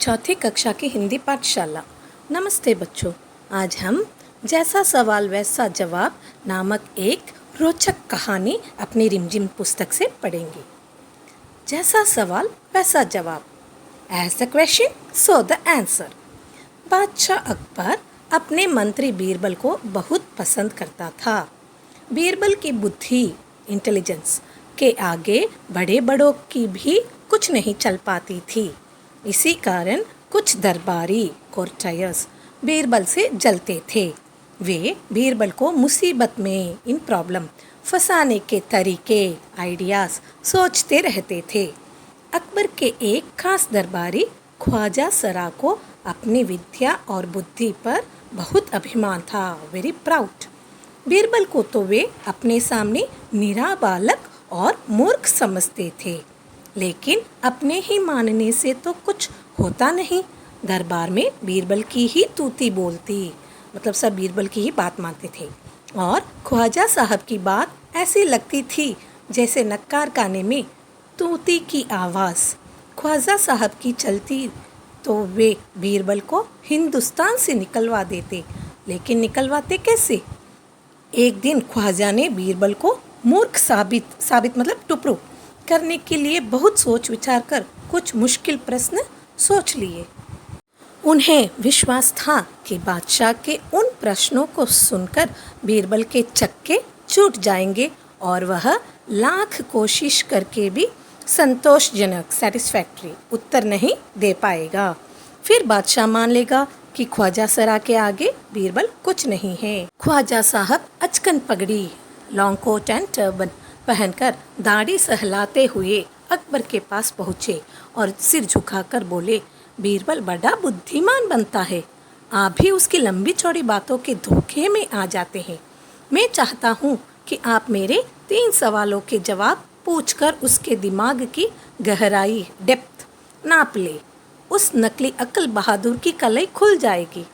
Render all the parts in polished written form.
चौथी कक्षा की हिंदी पाठशाला। नमस्ते बच्चों, आज हम जैसा सवाल वैसा जवाब नामक एक रोचक कहानी अपनी रिमझिम पुस्तक से पढ़ेंगे। जैसा सवाल वैसा जवाब। Ask the question, so the answer। बादशाह अकबर अपने मंत्री बीरबल को बहुत पसंद करता था। बीरबल की बुद्धि, इंटेलिजेंस के आगे बड़े बड़ों की भी कुछ नहीं चल पाती थी। इसी कारण कुछ दरबारी कोर्टायर्स बीरबल से जलते थे। वे बीरबल को मुसीबत में इन प्रॉब्लम फंसाने के तरीके, आइडियाज़ सोचते रहते थे। अकबर के एक खास दरबारी ख्वाजा सरा को अपनी विद्या और बुद्धि पर बहुत अभिमान था, वेरी प्राउड। बीरबल को तो वे अपने सामने निरा बालक और मूर्ख समझते थे, लेकिन अपने ही मानने से तो कुछ होता नहीं। दरबार में बीरबल की ही तूती बोलती, मतलब सब बीरबल की ही बात मानते थे। और ख्वाजा साहब की बात ऐसी लगती थी जैसे नक्कार खाने में तूती की आवाज़ ख्वाजा साहब की चलती तो वे बीरबल को हिंदुस्तान से निकलवा देते। लेकिन निकलवाते कैसे? एक दिन ख्वाजा ने बीरबल को मूर्ख साबित मतलब टुपरू करने के लिए बहुत सोच विचार कर कुछ मुश्किल प्रश्न सोच लिए। उन्हें विश्वास था कि बादशाह के उन प्रश्नों को सुनकर बीरबल के चक्के छूट जाएंगे और वह लाख कोशिश करके भी संतोषजनक सेटिस्फैक्ट्री उत्तर नहीं दे पाएगा। फिर बादशाह मान लेगा कि ख्वाजा सरा के आगे बीरबल कुछ नहीं है। ख्वाजा साहब अचकन पगड़ी, लॉन्ग कोट एंड टर्बन पहनकर दाढ़ी सहलाते हुए अकबर के पास पहुँचे और सिर झुकाकर बोले, बीरबल बड़ा बुद्धिमान बनता है, आप भी उसकी लंबी चौड़ी बातों के धोखे में आ जाते हैं। मैं चाहता हूँ कि आप मेरे 3 सवालों के जवाब पूछकर उसके दिमाग की गहराई, डेप्थ नाप ले। उस नकली अक्ल बहादुर की कलई खुल जाएगी।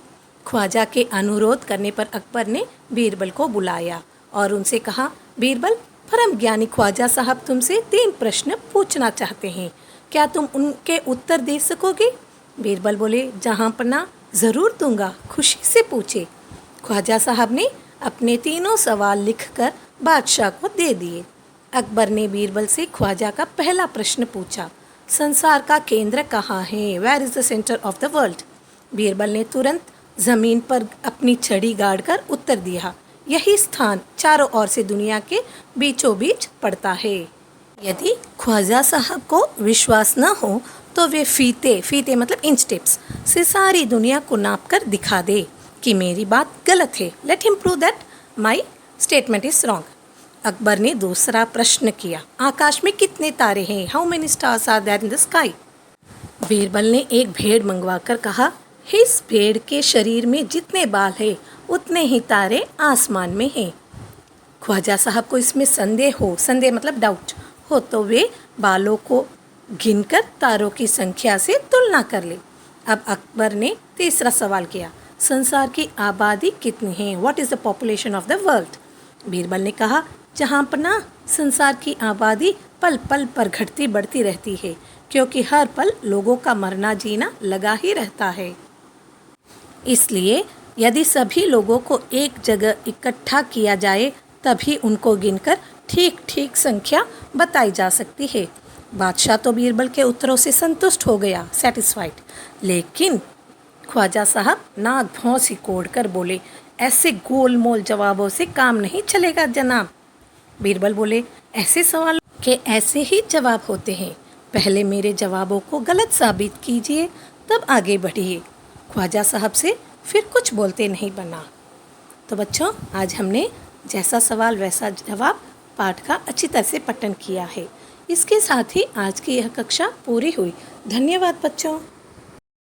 ख्वाजा के अनुरोध करने पर अकबर ने बीरबल को बुलाया और उनसे कहा, बीरबल, परम ज्ञानी ख्वाजा साहब तुमसे 3 प्रश्न पूछना चाहते हैं, क्या तुम उनके उत्तर दे सकोगे? बीरबल बोले, जहाँ पना ज़रूर दूंगा, खुशी से पूछे। ख्वाजा साहब ने अपने 3 सवाल लिखकर बादशाह को दे दिए। अकबर ने बीरबल से ख्वाजा का पहला प्रश्न पूछा, संसार का केंद्र कहाँ है? Where is the centre of the world? Birbal ने तुरंत ज़मीन पर अपनी छड़ी गाड़कर उत्तर दिया, यही स्थान चारों ओर से दुनिया के बीचों बीच पड़ता है। यदि ख्वाजा साहब को विश्वास न हो तो वे फीते मतलब इंच टिप्स से सारी दुनिया को नाप कर दिखा दे कि मेरी बात गलत है। Let him prove that my statement is wrong. Akbar ने दूसरा प्रश्न किया, आकाश में कितने तारे हैं? How many stars are there in the sky? Birbal ने एक भेड़ मंगवाकर कहा, इस भेड़ के शरीर में जितने बाल हैं उतने ही तारे आसमान में हैं। ख्वाजा साहब को इसमें संदेह मतलब डाउट हो तो वे बालों को गिनकर तारों की संख्या से तुलना कर ले। अब अकबर ने तीसरा सवाल किया, संसार की आबादी कितनी है? What is the population of the world? Birbal ने कहा, जहाँ पना संसार की आबादी पल पल पर घटती बढ़ती रहती है, क्योंकि हर पल लोगों का मरना जीना लगा ही रहता है। इसलिए यदि सभी लोगों को एक जगह इकट्ठा किया जाए तभी उनको गिनकर ठीक ठीक संख्या बताई जा सकती है। बादशाह तो बीरबल के उत्तरों से संतुष्ट हो गया, सेटिस्फाइड। लेकिन ख्वाजा साहब नाक भौं सिकोड़ कर बोले, ऐसे गोलमोल जवाबों से काम नहीं चलेगा जनाब। बीरबल बोले, ऐसे सवाल के ऐसे ही जवाब होते हैं, पहले मेरे जवाबों को गलत साबित कीजिए तब आगे बढ़िए। ख्वाजा साहब से फिर कुछ बोलते नहीं बना। तो बच्चों, आज हमने जैसा सवाल वैसा जवाब पाठ का अच्छी तरह से पठन किया है। इसके साथ ही आज की यह कक्षा पूरी हुई। धन्यवाद बच्चों।